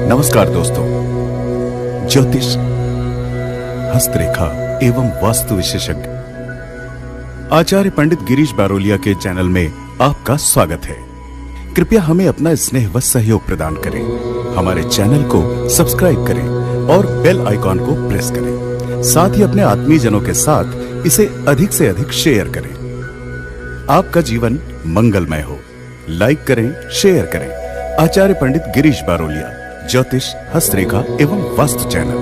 नमस्कार दोस्तों, ज्योतिष, हस्तरेखा एवं वास्तु विशेषज्ञ आचार्य पंडित गिरीश बारोलिया के चैनल में आपका स्वागत है। कृपया हमें अपना स्नेह व सहयोग प्रदान करें। हमारे चैनल को सब्सक्राइब करें और बेल आइकॉन को प्रेस करें। साथ ही अपने आत्मीय जनों के साथ इसे अधिक से अधिक शेयर करें। आपका जीवन मंगलमय हो। लाइक करें, शेयर करें। आचार्य पंडित गिरीश बारोलिया, ज्योतिष, हस्तरेखा एवं वास्तु चैनल।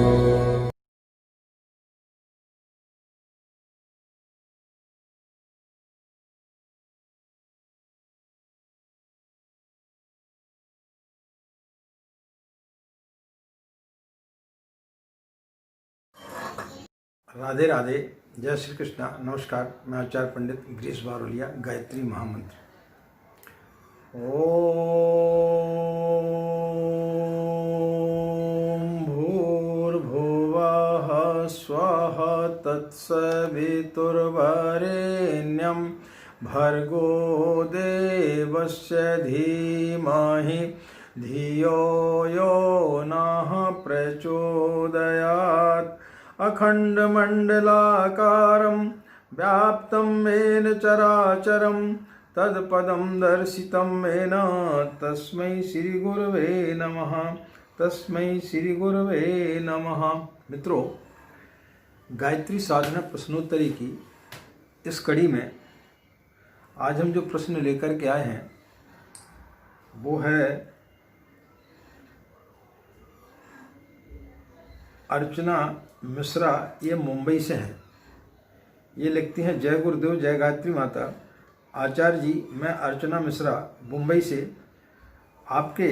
राधे राधे, जय श्री कृष्णा। नमस्कार, मैं आचार्य पंडित गिरीश बारोलिया। गायत्री महामंत्र। ओम भूर्भुवः स्वः तत्सवितुर्वरेण्यं भर्गो देवस्य धीमहि धियो यो नः प्रचोदयात्। अखण्डमण्डलाकारं व्याप्तं येन चराचरं तत्पदं दर्शितं येन तस्मै श्रीगुरवे नमः। तस्मै श्रीगुरवे नमः। मित्रों, गायत्री साधना प्रश्नोत्तरी की इस कड़ी में आज हम जो प्रश्न लेकर के आए हैं वो है अर्चना मिश्रा। ये मुंबई से हैं। ये लिखती हैं, जय गुरुदेव, जय गायत्री माता। आचार्य जी, मैं अर्चना मिश्रा मुंबई से आपके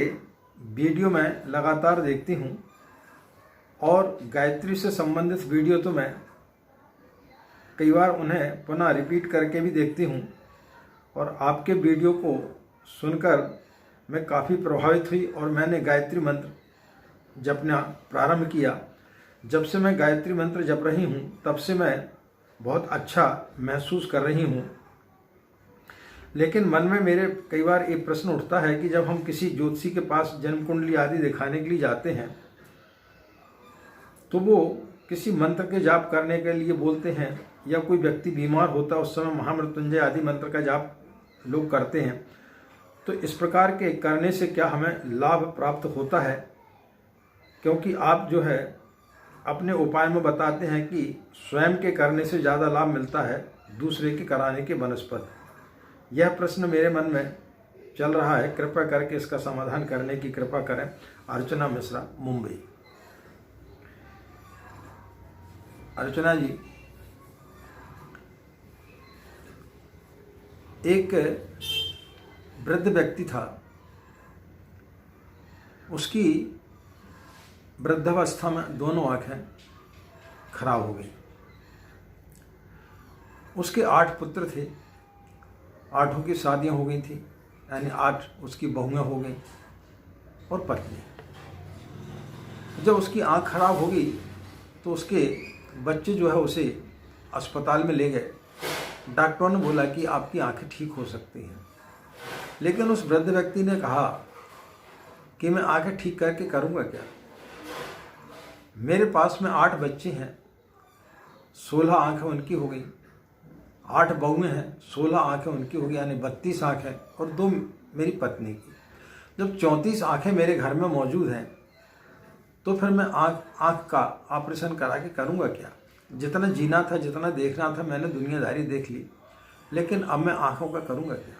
वीडियो में लगातार देखती हूँ और गायत्री से संबंधित वीडियो तो मैं कई बार उन्हें पुनः रिपीट करके भी देखती हूँ और आपके वीडियो को सुनकर मैं काफ़ी प्रभावित हुई और मैंने गायत्री मंत्र जपना प्रारंभ किया। जब से मैं गायत्री मंत्र जप रही हूँ तब से मैं बहुत अच्छा महसूस कर रही हूँ। लेकिन मन में मेरे कई बार एक प्रश्न उठता है कि जब हम किसी ज्योतिषी के पास जन्म कुंडली आदि दिखाने के लिए जाते हैं तो वो किसी मंत्र के जाप करने के लिए बोलते हैं, या कोई व्यक्ति बीमार होता है उस समय महामृत्युंजय आदि मंत्र का जाप लोग करते हैं। तो इस प्रकार के करने से क्या हमें लाभ प्राप्त होता है? क्योंकि आप जो है अपने उपाय में बताते हैं कि स्वयं के करने से ज़्यादा लाभ मिलता है दूसरे के कराने के बनस्पत। यह प्रश्न मेरे मन में चल रहा है। कृपया करके इसका समाधान करने की कृपा करें। अर्चना मिश्रा, मुंबई। अर्चना जी, एक वृद्ध व्यक्ति था। उसकी वृद्धावस्था में दोनों आंखें खराब हो गई। उसके 8 पुत्र थे। 8 की शादियां हो गई थी, यानी 8 उसकी बहुएं हो गई और पत्नी। जब उसकी आंख खराब हो गई तो उसके बच्चे जो है उसे अस्पताल में ले गए। डॉक्टरों ने बोला कि आपकी आंखें ठीक हो सकती हैं। लेकिन उस वृद्ध व्यक्ति ने कहा कि मैं आंखें ठीक करके करूँगा क्या? मेरे पास में 8 बच्चे हैं, 16 आंखें उनकी हो गई। 8 बहुएं हैं, 16 आंखें उनकी हो गई, यानी 32 आंखें और 2 मेरी पत्नी की। जब 34 आंखें मेरे घर में मौजूद हैं तो फिर मैं आंख का ऑपरेशन करा के करूँगा क्या? जितना जीना था, जितना देखना था, मैंने दुनियादारी देख ली, लेकिन अब मैं आंखों का करूँगा क्या?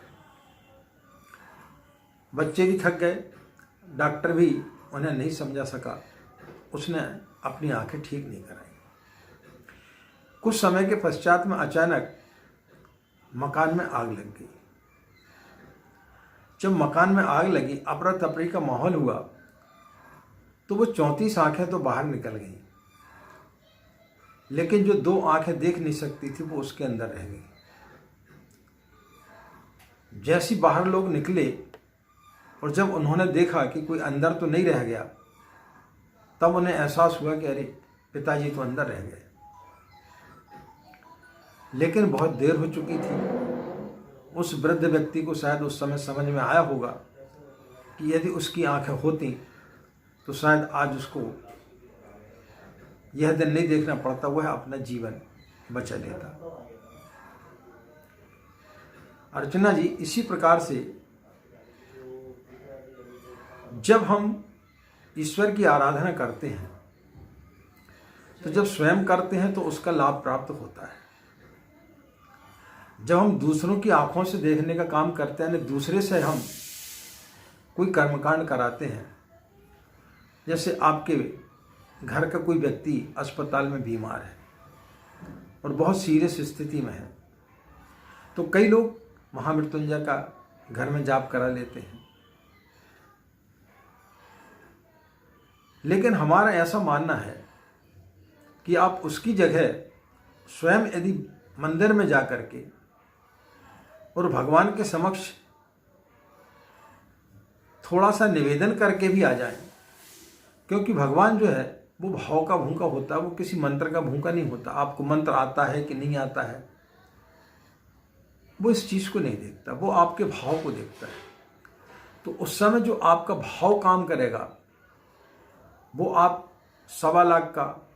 बच्चे भी थक गए, डॉक्टर भी उन्हें नहीं समझा सका। उसने अपनी आंखें ठीक नहीं कराई। कुछ समय के पश्चात में अचानक मकान में आग लग गई। जब मकान में आग लगी, अफरा तफरी का माहौल हुआ, तो वो 34 आंखें तो बाहर निकल गईं, लेकिन जो 2 आंखें देख नहीं सकती थी वो उसके अंदर रह गई। जैसी बाहर लोग निकले और जब उन्होंने देखा कि कोई अंदर तो नहीं रह गया, तब उन्हें एहसास हुआ कि अरे पिताजी तो अंदर रह गए। लेकिन बहुत देर हो चुकी थी। उस वृद्ध व्यक्ति को शायद उस समय समझ में आया होगा कि यदि उसकी आंखें होती तो शायद आज उसको यह दिन नहीं देखना पड़ता, वह अपना जीवन बचा लेता। अर्चना जी, इसी प्रकार से जब हम ईश्वर की आराधना करते हैं तो जब स्वयं करते हैं तो उसका लाभ प्राप्त होता है। जब हम दूसरों की आंखों से देखने का काम करते हैं, दूसरे से हम कोई कर्मकांड कराते हैं, जैसे आपके घर का कोई व्यक्ति अस्पताल में बीमार है और बहुत सीरियस स्थिति में है, तो कई लोग महामृत्युंजय का घर में जाप करा लेते हैं। लेकिन हमारा ऐसा मानना है कि आप उसकी जगह स्वयं यदि मंदिर में जाकर के और भगवान के समक्ष थोड़ा सा निवेदन करके भी आ जाएं, क्योंकि भगवान जो है वो भाव का भूखा होता है, वो किसी मंत्र का भूखा नहीं होता। आपको मंत्र आता है कि नहीं आता है, वो इस चीज़ को नहीं देखता, वो आपके भाव को देखता है। तो उस समय जो आपका भाव काम करेगा, वो आप 1.25 लाख का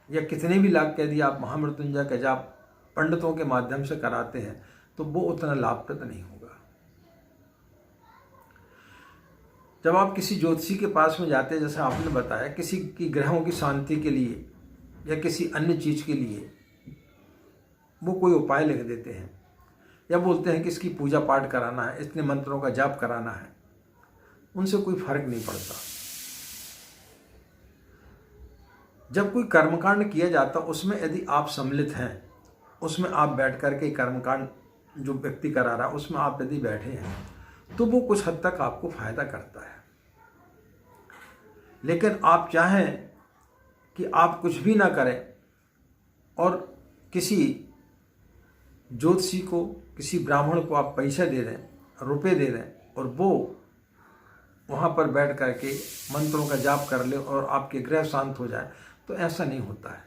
या कितने भी लाख का यदि आप महामृत्युंजय का जाप पंडितों के माध्यम से कराते हैं तो वो उतना लाभप्रद नहीं होगा। जब आप किसी ज्योतिषी के पास में जाते हैं, जैसे आपने बताया, किसी की ग्रहों की शांति के लिए या किसी अन्य चीज़ के लिए, वो कोई उपाय लिख देते हैं या बोलते हैं कि इसकी पूजा पाठ कराना है, इतने मंत्रों का जाप कराना है, उनसे कोई फर्क नहीं पड़ता। जब कोई कर्मकांड किया जाता, उसमें यदि आप सम्मिलित हैं, उसमें आप बैठ करके कर्मकांड जो व्यक्ति करा रहा है उसमें आप यदि बैठे हैं, तो वो कुछ हद तक आपको फायदा करता है। लेकिन आप चाहें कि आप कुछ भी ना करें और किसी ज्योतिषी को, किसी ब्राह्मण को आप पैसा दे दें, रुपए दे दें, और वो वहाँ पर बैठ करके मंत्रों का जाप कर ले और आपके ग्रह शांत हो जाए, तो ऐसा नहीं होता है।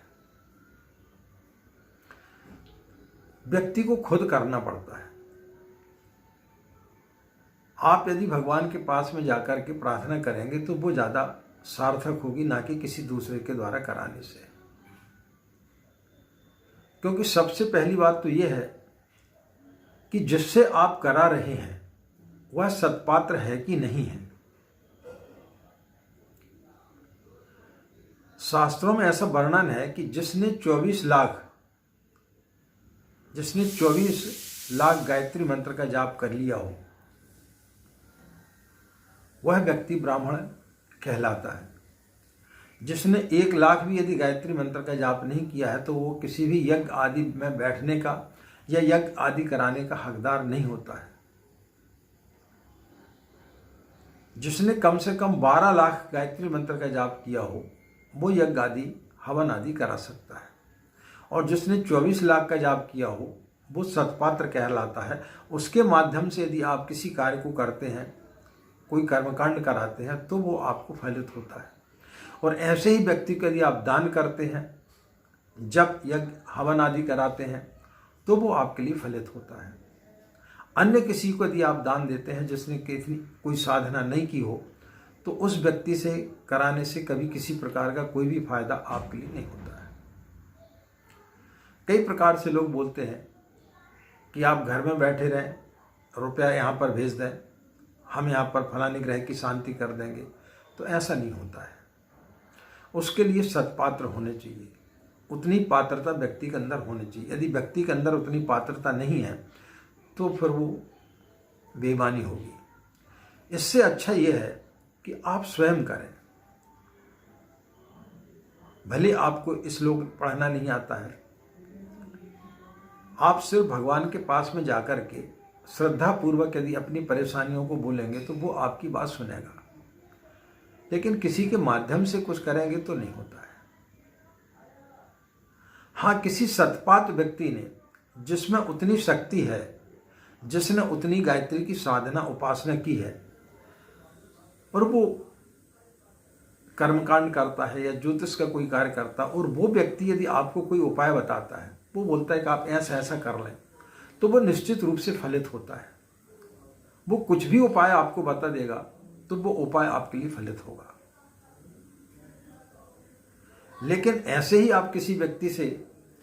व्यक्ति को खुद करना पड़ता है। आप यदि भगवान के पास में जाकर के प्रार्थना करेंगे तो वो ज़्यादा सार्थक होगी, ना कि किसी दूसरे के द्वारा कराने से। क्योंकि सबसे पहली बात तो ये है कि जिससे आप करा रहे हैं वह सत्पात्र है कि नहीं है। शास्त्रों में ऐसा वर्णन है कि जिसने 24 लाख गायत्री मंत्र का जाप कर लिया हो, वह व्यक्ति ब्राह्मण कहलाता है। जिसने 1 लाख भी यदि गायत्री मंत्र का जाप नहीं किया है, तो वो किसी भी यज्ञ आदि में बैठने का या यज्ञ आदि कराने का हकदार नहीं होता है। जिसने कम से कम 12 लाख गायत्री मंत्र का जाप किया हो, वो यज्ञ आदि, हवन आदि करा सकता है। और जिसने 24 लाख का जाप किया हो, वो सत्पात्र कहलाता है। उसके माध्यम से यदि आप किसी कार्य को करते हैं, कोई कर्मकांड कराते हैं, तो वो आपको फलित होता है। और ऐसे ही व्यक्ति को यदि आप दान करते हैं, जब यज्ञ हवन आदि कराते हैं, तो वो आपके लिए फलित होता है। अन्य किसी को यदि आप दान देते हैं जिसने कोई साधना नहीं की हो, तो उस व्यक्ति से कराने से कभी किसी प्रकार का कोई भी फायदा आपके लिए नहीं होता है। कई प्रकार से लोग बोलते हैं कि आप घर में बैठे रहें, रुपया यहाँ पर भेज दें, हम यहाँ पर फलाने ग्रह की शांति कर देंगे, तो ऐसा नहीं होता है। उसके लिए सत्पात्र होने चाहिए, उतनी पात्रता व्यक्ति के अंदर होनी चाहिए। यदि व्यक्ति के अंदर उतनी पात्रता नहीं है तो फिर वो बेईमानी होगी। इससे अच्छा ये है कि आप स्वयं करें। भले आपको श्लोक पढ़ना नहीं आता है, आप सिर्फ भगवान के पास में जाकर के श्रद्धा पूर्वक यदि अपनी परेशानियों को बोलेंगे तो वो आपकी बात सुनेगा। लेकिन किसी के माध्यम से कुछ करेंगे तो नहीं होता है। हाँ, किसी सत्पात्र व्यक्ति ने, जिसमें उतनी शक्ति है, जिसने उतनी गायत्री की साधना उपासना की है, और वो कर्मकांड करता है या ज्योतिष का कोई कार्य करता है, और वो व्यक्ति यदि आपको कोई उपाय बताता है, वो बोलता है कि आप ऐसा ऐसा कर लें, तो वो निश्चित रूप से फलित होता है। वो कुछ भी उपाय आपको बता देगा तो वो उपाय आपके लिए फलित होगा। लेकिन ऐसे ही आप किसी व्यक्ति से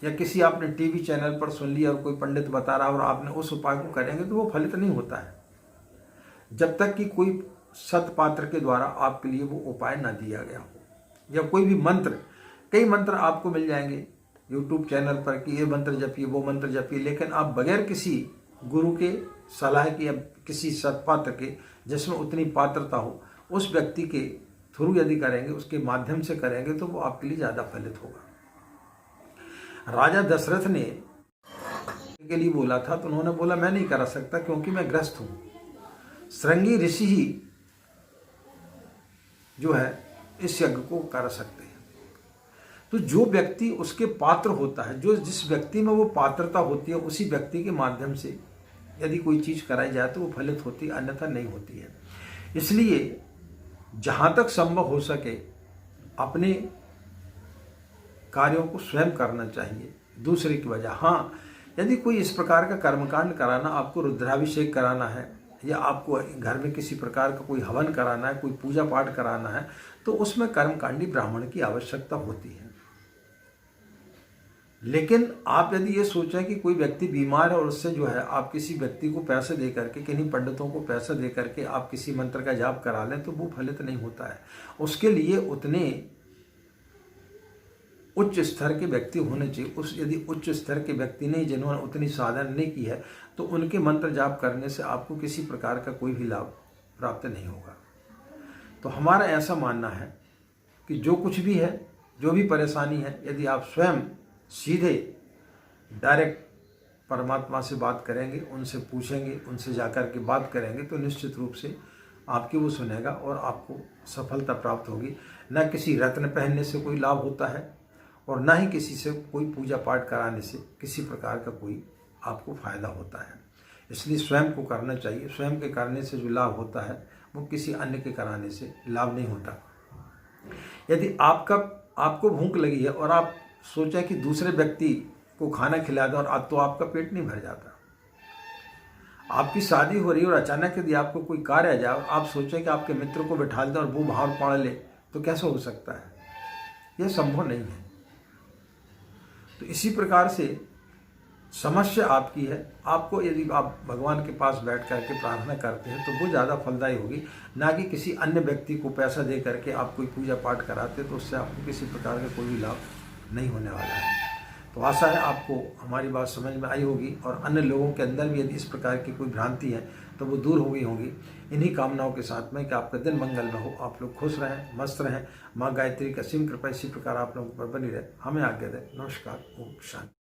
या किसी आपने टीवी चैनल पर सुन लिया और कोई पंडित बता रहा और आपने उस उपाय को करेंगे तो वो फलित नहीं होता है, जब तक कि कोई सत्पात्र के द्वारा आपके लिए वो उपाय ना दिया गया हो। या कोई भी मंत्र, कई मंत्र आपको मिल जाएंगे यूट्यूब चैनल पर कि ये मंत्र जपिए, वो मंत्र जपिए, लेकिन आप बगैर किसी गुरु के सलाह की या किसी सत्पात्र के जिसमें उतनी पात्रता हो उस व्यक्ति के थ्रू यदि करेंगे, उसके माध्यम से करेंगे तो वो आपके लिए ज़्यादा फलित होगा। राजा दशरथ ने के लिए बोला था तो उन्होंने बोला मैं नहीं करा सकता क्योंकि मैं ग्रस्त हूँ। श्रृंगी ऋषि ही जो है इस यज्ञ को कर सकते हैं। तो जो व्यक्ति उसके पात्र होता है, जो जिस व्यक्ति में वो पात्रता होती है, उसी व्यक्ति के माध्यम से यदि कोई चीज़ कराई जाए तो वो फलित होती है, अन्यथा नहीं होती है। इसलिए जहाँ तक संभव हो सके अपने कार्यों को स्वयं करना चाहिए, दूसरे की वजह। हाँ, यदि कोई इस प्रकार का कर्मकांड कराना, आपको रुद्राभिषेक कराना है या आपको घर में किसी प्रकार का कोई हवन कराना है, कोई पूजा पाठ कराना है, तो उसमें कर्मकांडी ब्राह्मण की आवश्यकता होती है। लेकिन आप यदि ये सोचें कि कोई व्यक्ति बीमार है और उससे जो है आप किसी व्यक्ति को पैसे दे करके, किन्हीं पंडितों को पैसे दे करके आप किसी मंत्र का जाप करा लें तो वो फलित नहीं होता है। उसके लिए उतने उच्च स्तर के व्यक्ति होने चाहिए। यदि उच्च स्तर के व्यक्ति नहीं, जिन्होंने उतनी साधना नहीं की है, तो उनके मंत्र जाप करने से आपको किसी प्रकार का कोई भी लाभ प्राप्त नहीं होगा। तो हमारा ऐसा मानना है कि जो कुछ भी है, जो भी परेशानी है, यदि आप स्वयं सीधे डायरेक्ट परमात्मा से बात करेंगे, उनसे पूछेंगे, उनसे जाकर के बात करेंगे, तो निश्चित रूप से आपकी वो सुनेगा और आपको सफलता प्राप्त होगी। न किसी रत्न पहनने से कोई लाभ होता है और न ही किसी से कोई पूजा पाठ कराने से किसी प्रकार का कोई आपको फायदा होता है। इसलिए स्वयं को करना चाहिए। स्वयं के करने से जो लाभ होता है वो किसी अन्य के कराने से लाभ नहीं होता। यदि आपको भूख लगी है और आप सोचें कि दूसरे व्यक्ति को खाना खिला दें और अब तो आपका पेट नहीं भर जाता। आपकी शादी हो रही है और अचानक यदि आपको कोई कार्य आ जाए और आप सोचें कि आपके मित्र को बिठा दें और वो बाहर पढ़ ले, तो कैसे हो सकता है? यह संभव नहीं है। तो इसी प्रकार से समस्या आपकी है। आपको यदि आप भगवान के पास बैठ करके प्रार्थना करते हैं तो वो ज़्यादा फलदायी होगी, ना कि किसी अन्य व्यक्ति को पैसा दे करके आप कोई पूजा पाठ कराते तो उससे आपको किसी प्रकार का कोई भी लाभ नहीं होने वाला है। तो आशा है आपको हमारी बात समझ में आई होगी और अन्य लोगों के अंदर भी यदि इस प्रकार की कोई भ्रांति है तो वो दूर हो गई होंगी। इन्हीं कामनाओं के साथ में कि आपका दिन मंगल में हो, आप लोग खुश रहें, मस्त रहें। माँ गायत्री की असीम कृपा इसी प्रकार आप लोगों पर बनी रहे। हमें आज्ञा दें। नमस्कार। ओम शांति।